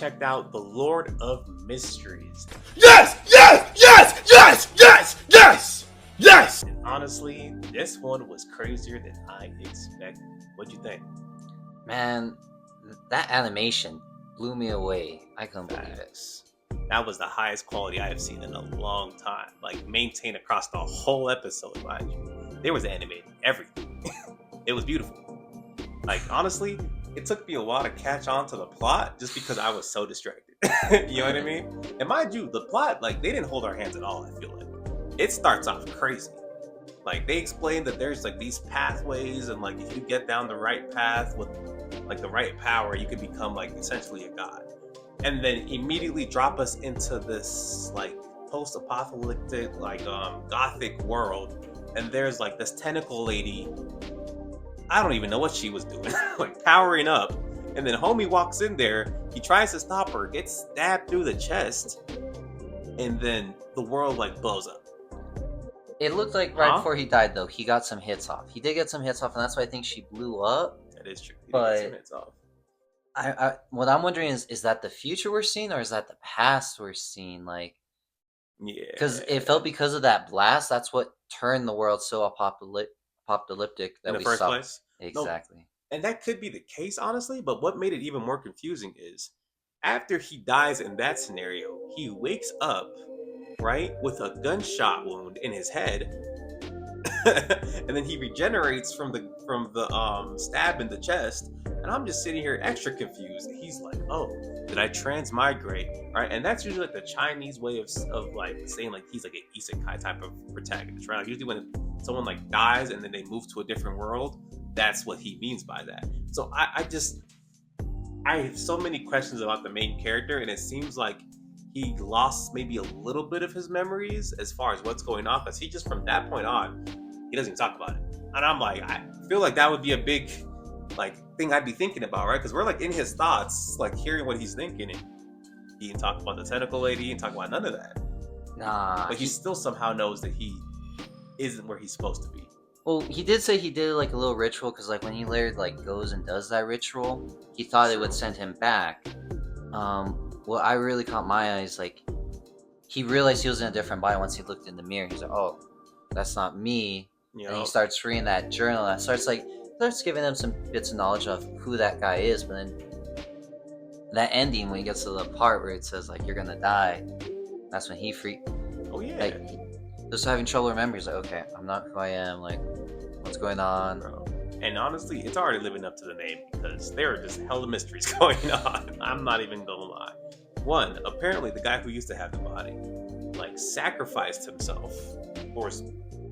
checked out The Lord of Mysteries. Yes! Yes! Yes! Yes! Yes! Yes! Yes! And honestly, this one was crazier than I expected. What'd you think? Man, that animation blew me away. I couldn't believe it. Facts. That was the highest quality I have seen in a long time. Like, maintained across the whole episode, mind you. There was animating everything. It was beautiful. Like, honestly, it took me a while to catch on to the plot just because I was so distracted. You know what I mean? And mind you, the plot, like, they didn't hold our hands at all, I feel like. It starts off crazy. Like, they explain that there's, like, these pathways, and, like, if you get down the right path with, like, the right power, you can become, like, essentially a god. And then immediately drop us into this, like, post-apocalyptic, like, gothic world. And there's, like, this tentacle lady. I don't even know what she was doing. Like, powering up. And then homie walks in there. He tries to stop her, gets stabbed through the chest. And then the world, like, blows up. It looked like right before he died, though, he got some hits off. He did get some hits off, and that's why I think she blew up. That is true. He But did get some hits off. what I'm wondering is that the future we're seeing, or is that the past we're seeing? Like, Yeah. because it felt because of that blast, that's what turned the world so apocalyptic that In the we first saw. place? Exactly. No, and that could be the case, honestly, but what made it even more confusing is after he dies in that scenario, he wakes up, right, with a gunshot wound in his head. And then he regenerates from the stab in the chest, and I'm just sitting here extra confused. He's like, "Oh, did I transmigrate?" Right, and that's usually like the Chinese way of like saying like he's like an isekai type of protagonist, right? Like usually when someone like dies and then they move to a different world, that's what he means by that. So I have so many questions about the main character, and it seems like he lost maybe a little bit of his memories as far as what's going on, because he just from that point on, he doesn't even talk about it. And I'm like, I feel like that would be a big like thing I'd be thinking about, right? Because we're like in his thoughts, like hearing what he's thinking, and he didn't talk about the tentacle lady, he didn't talk about none of that. Nah. But he still somehow knows that he isn't where he's supposed to be. Well, he did say he did like a little ritual, because like when he later like goes and does that ritual, he thought it would send him back. What I really caught my eyes, like he realized he was in a different body once he looked in the mirror. He's like, "Oh, that's not me." You And know? he starts reading that journal. And starts giving him some bits of knowledge of who that guy is. But then that ending, when he gets to the part where it says like you're gonna die, that's when he freaked. Oh yeah. Like he was having trouble remembering. He's like, "Okay, I'm not who I am. Like, what's going on?" Bro. And honestly, it's already living up to the name, because there are just hella mysteries going on. I'm not even gonna lie. One, apparently the guy who used to have the body, like, sacrificed himself or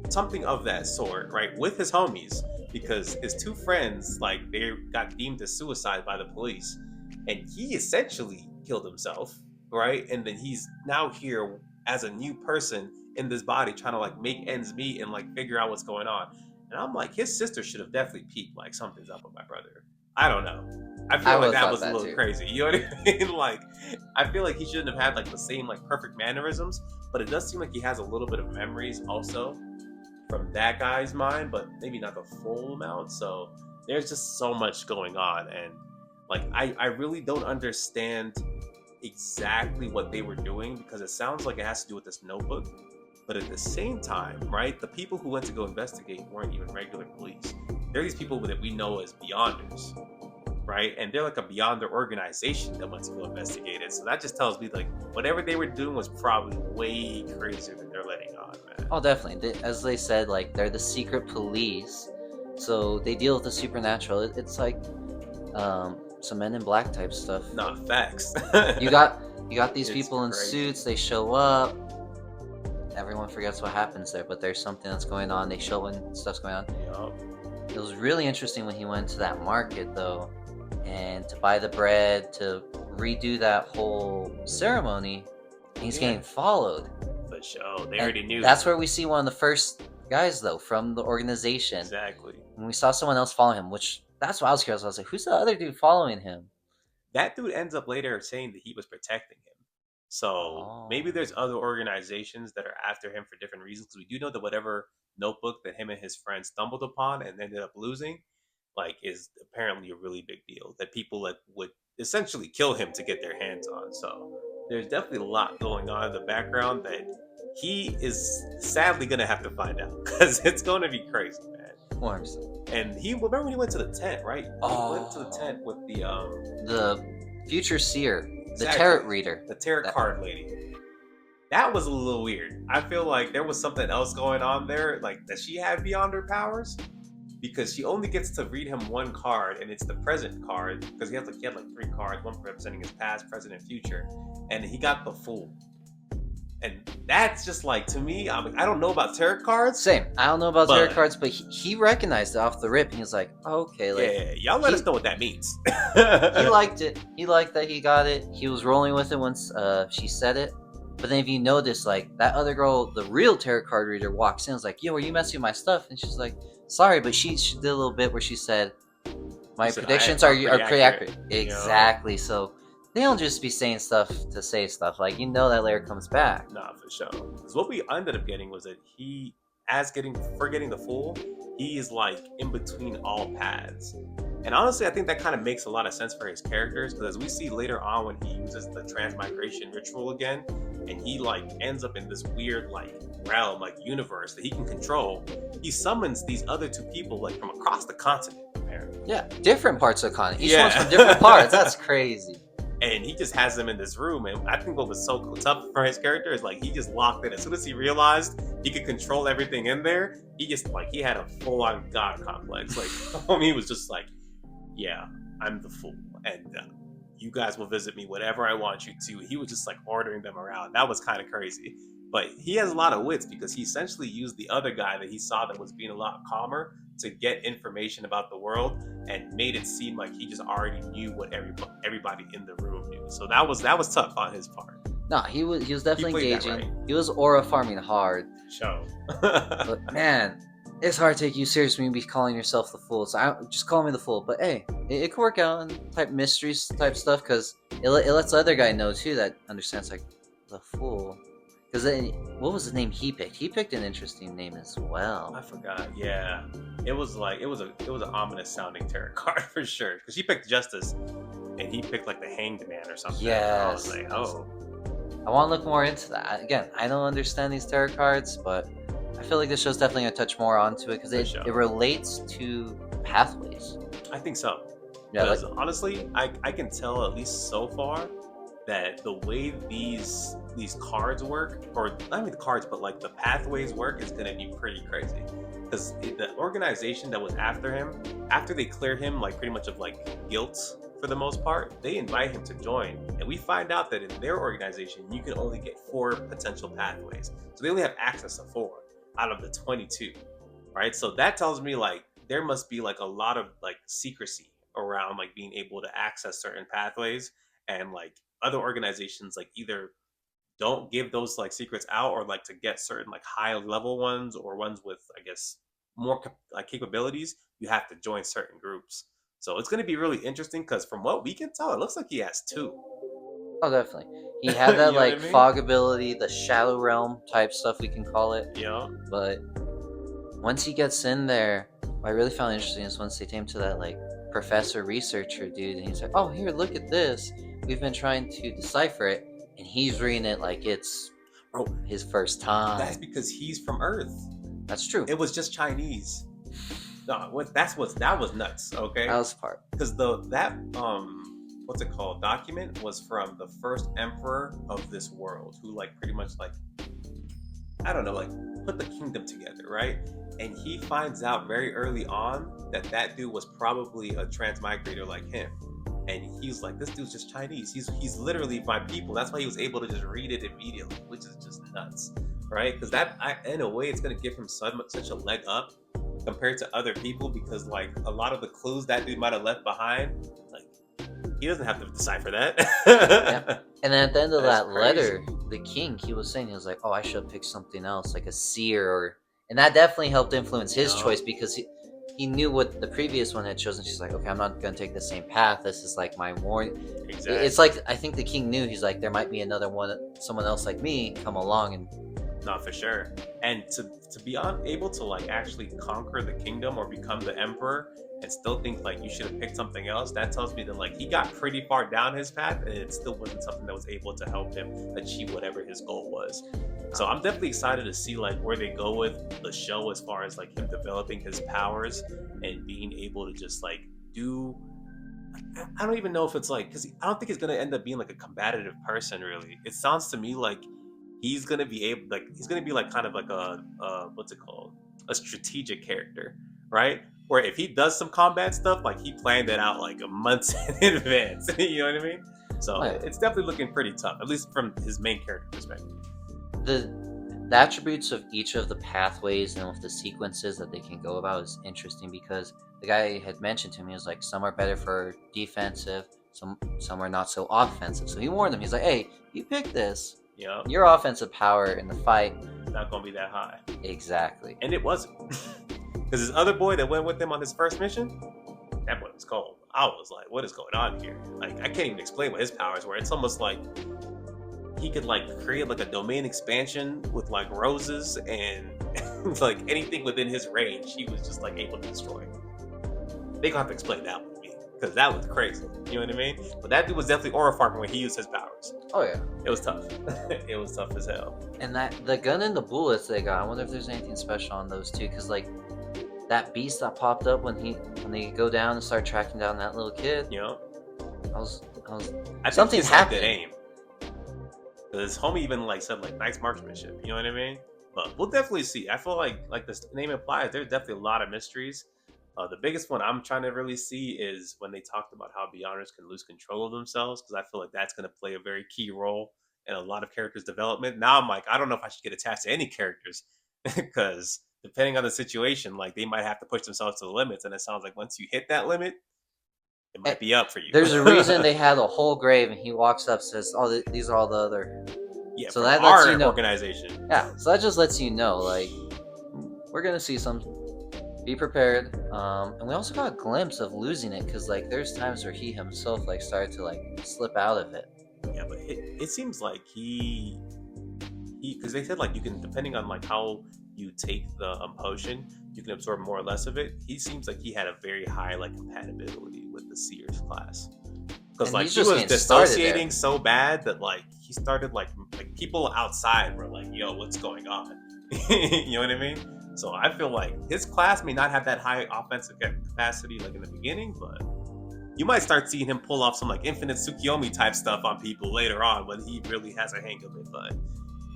something of that sort, right, with his homies, because his two friends, like, they got deemed as suicide by the police, and he essentially killed himself, right? And then he's now here as a new person in this body, trying to like make ends meet and like figure out what's going on. And I'm like, his sister should have definitely peeped, like, something's up with my brother. I don't know. I feel like that was a little crazy. You know what I mean? Like, I feel like he shouldn't have had like the same like perfect mannerisms, but it does seem like he has a little bit of memories also from that guy's mind, but maybe not the full amount. So there's just so much going on, and like I really don't understand exactly what they were doing, because it sounds like it has to do with this notebook. But at the same time, right, the people who went to go investigate weren't even regular police. They're these people that we know as Beyonders, right? And they're like a Beyonder organization that went to go investigate it. So that just tells me, like, whatever they were doing was probably way crazier than they're letting on, man. Oh, definitely. As they said, like, they're the secret police, so they deal with the supernatural. It's like some Men in Black type stuff. Nah, facts. You got these It's people in crazy. suits. They show up. Everyone forgets what happens there, but there's something that's going on. They show when stuff's going on. Yup. It was really interesting when he went to that market, though, and to buy the bread, to redo that whole ceremony. And he's getting followed. For sure. They And already knew. That's where we see one of the first guys, though, from the organization. Exactly. And we saw someone else follow him, which that's why I was curious. I was like, who's the other dude following him? That dude ends up later saying that he was protecting him. So maybe there's other organizations that are after him for different reasons. Because we do know that whatever notebook that him and his friends stumbled upon and ended up losing, like, is apparently a really big deal. That people that would essentially kill him to get their hands on. So there's definitely a lot going on in the background that he is sadly gonna have to find out because it's gonna be crazy, man. 100%. And he remember when he went to the tent, right? He went to the tent with the future seer, the exactly, tarot reader, the tarot card lady. That was a little weird. I feel like there was something else going on there, like that she had beyond her powers, because she only gets to read him one card, and it's the present card, because he had like 3 cards, one representing his past, present, and future, and he got the Fool. And that's just like, to me, I mean, I don't know about tarot cards. Same. I don't know about tarot cards, but he recognized it off the rip, and he was like, oh, okay, like, yeah, y'all let us know what that means. He liked it. He liked that he got it. He was rolling with it once she said it. But then if you notice, like, that other girl, the real tarot card reader, walks in and is like, yo, are you messing with my stuff? And she's like, sorry, but she did a little bit where she said, my predictions are pretty accurate. Exactly. You know? So they don't just be saying stuff to say stuff. Like, you know that layer comes back. Nah, for sure. Because what we ended up getting was that getting the Fool, he is like in between all paths. And honestly, I think that kind of makes a lot of sense for his characters, because as we see later on when he uses the transmigration ritual again, and he like ends up in this weird like realm, like universe that he can control, he summons these other 2 people like from across the continent, apparently. Yeah, different parts of the continent. Each one's from different parts. That's crazy. And he just has them in this room, and I think what was so tough for his character is like he just locked in. As soon as he realized he could control everything in there, he just like he had a full-on god complex. Like he was just like, yeah, I'm the Fool, and you guys will visit me whatever I want you to. He was just like ordering them around. That was kind of crazy. But he has a lot of wits, because he essentially used the other guy that he saw that was being a lot calmer to get information about the world, and made it seem like he just already knew what everybody in the room knew. So that was tough on his part. Nah, he was definitely engaging. Right. He was aura farming hard. Show. But man, it's hard to take you seriously when you be calling yourself the Fool. So just call me the Fool. But hey, it could work out in type mysteries type stuff, because it lets the other guy know too that understands like the Fool. Because then, what was the name he picked? He picked an interesting name as well. I forgot. Yeah, it was an ominous sounding tarot card for sure. Because he picked Justice, and he picked like the Hanged Man or something. Yes. I was like, oh. I want to look more into that. Again, I don't understand these tarot cards, but I feel like this show's definitely gonna touch more onto it, because it relates to pathways. I think so. Yeah. Because honestly, I can tell at least so far that the way these cards work, or not even the cards, but like the pathways work, is going to be pretty crazy. Because the organization that was after him, after they clear him like pretty much of like guilt for the most part, they invite him to join, and we find out that in their organization you can only get 4 potential pathways, so they only have access to 4 out of the 22, right? So that tells me like there must be like a lot of like secrecy around like being able to access certain pathways, and like other organizations like either don't give those like secrets out, or like to get certain like high level ones, or ones with I guess more like capabilities, you have to join certain groups. So it's going to be really interesting, because from what we can tell, it looks like he has 2. Oh, definitely. He had that You know like what I mean? fog ability, the shadow realm type stuff we can call it. Yeah. But once he gets in there, what I really found interesting is once they came to that like professor researcher dude, and he's like, oh, here, look at this. We've been trying to decipher it, and he's reading it like it's his first time. That's because he's from Earth. That's true. It was just Chinese. No, that was nuts. Okay, That was part. because what's it called, document was from the first emperor of this world, who like pretty much like, I don't know, like put the kingdom together, right? And he finds out very early on that dude was probably a transmigrator like him. And he's like, this dude's just Chinese. He's literally my people. That's why he was able to just read it immediately, which is just nuts, right? Because in a way, it's going to give him such a leg up compared to other people, because like a lot of the clues that dude might have left behind, like he doesn't have to decipher that. Yeah. And then at the end of That's that crazy. letter, the king, he was like, oh, I should have picked something else, like a seer, and that definitely helped influence his choice, because he knew what the previous one had chosen. She's like, okay, I'm not going to take the same path. This is like my warning. Exactly. It's like, I think the king knew, he's like, there might be another one, someone else like me come along, and Not for sure. And to be able to like actually conquer the kingdom or become the emperor and still think like you should have picked something else, that tells me that like he got pretty far down his path and it still wasn't something that was able to help him achieve whatever his goal was. So I'm definitely excited to see like where they go with the show as far as like him developing his powers and being able to just like do. I don't even know if it's like, because I don't think he's gonna end up being like a combative person. Really, it sounds to me like he's gonna be able, like he's gonna be like kind of like a what's it called, a strategic character, right? Where if he does some combat stuff, like he planned it out like a month in advance. You know what I mean? So Oh, yeah. it's definitely looking pretty tough, at least from his main character perspective. The attributes of each of the pathways and with the sequences that they can go about is interesting because the guy had mentioned to me was like some are better for defensive, some are not so offensive. So he warned them. He's like, "Hey, you pick this. You know, Your offensive power in the fight it's not gonna be that high, exactly." and it wasn't. Because his other boy that went with him on his first mission, that boy was cold. I was like, what is going on here? Like, I can't even explain what his powers were. It's almost like he could like create like a domain expansion with like roses and like anything within his range, he was just like able to destroy. They gonna have to explain that with me because that was crazy. You know what I mean? But that dude was definitely aura farming when he used his powers. Oh yeah. It was tough. It was tough as hell. And that the gun and the bullets they got, I wonder if there's anything special on those two, because like that beast that popped up when they go down and start tracking down that little kid. You know, I was I think something's he's got happening. good aim. His homie even like said like nice marksmanship. You know what I mean? But we'll definitely see. I feel like the name implies, there's definitely a lot of mysteries. The biggest one I'm trying to really see is when they talked about how Beyonders can lose control of themselves, because I feel like that's going to play a very key role in a lot of characters' development. Now I'm like, I don't know if I should get attached to any characters because depending on the situation, like they might have to push themselves to the limits, and it sounds like once you hit that limit, it might be up for you. There's a reason they had a whole grave, and he walks up, says, "Oh, these are all the other." Yeah, So from that lets our you know. organization. Yeah, so that just lets you know, like, we're gonna see some. Be prepared. And we also got a glimpse of losing it, because like there's times where he himself like started to like slip out of it. Yeah, but it seems like he because they said like you can, depending on like how you take the potion, you can absorb more or less of it. He seems like he had a very high like compatibility with the Seers class, because And like he's he just was getting started dissociating there. so bad that like he started like people outside were like, "Yo, what's going on?" You know what I mean? So I feel like his class may not have that high offensive capacity like in the beginning, but you might start seeing him pull off some like infinite Tsukiyomi type stuff on people later on when he really has a hang of it. But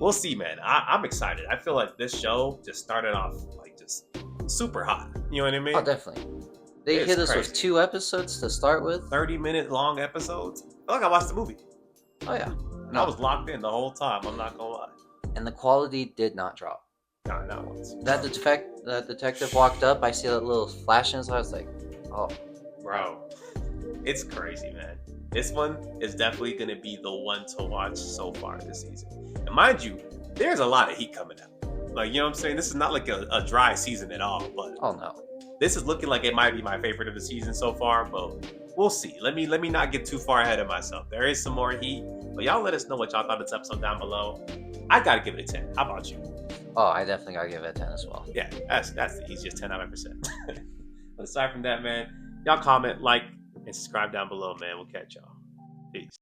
we'll see, man. I'm excited. I feel like this show just started off like just super hot. You know what I mean? Oh, definitely. They It's hit us crazy. with 2 episodes to start with. 30-minute long episodes. I feel like I watched the movie. Oh yeah. I was locked in the whole time. I'm not gonna lie. And the quality did not drop. Nah, not once. That detective walked up. I see that little flash in his eye. I was like, oh, Bro, it's crazy, man. This one is definitely going to be the one to watch so far this season. And mind you, there's a lot of heat coming out. Like, you know what I'm saying? This is not like a dry season at all, but oh no. this is looking like it might be my favorite of the season so far, but we'll see. Let me not get too far ahead of myself. There is some more heat, but y'all let us know what y'all thought of this episode down below. I got to give it a 10. How about you? Oh, I definitely gotta give it a 10 as well. Yeah, that's the easiest 10 I've ever said. But aside from that, man, y'all comment, like, and subscribe down below, man. We'll catch y'all. Peace.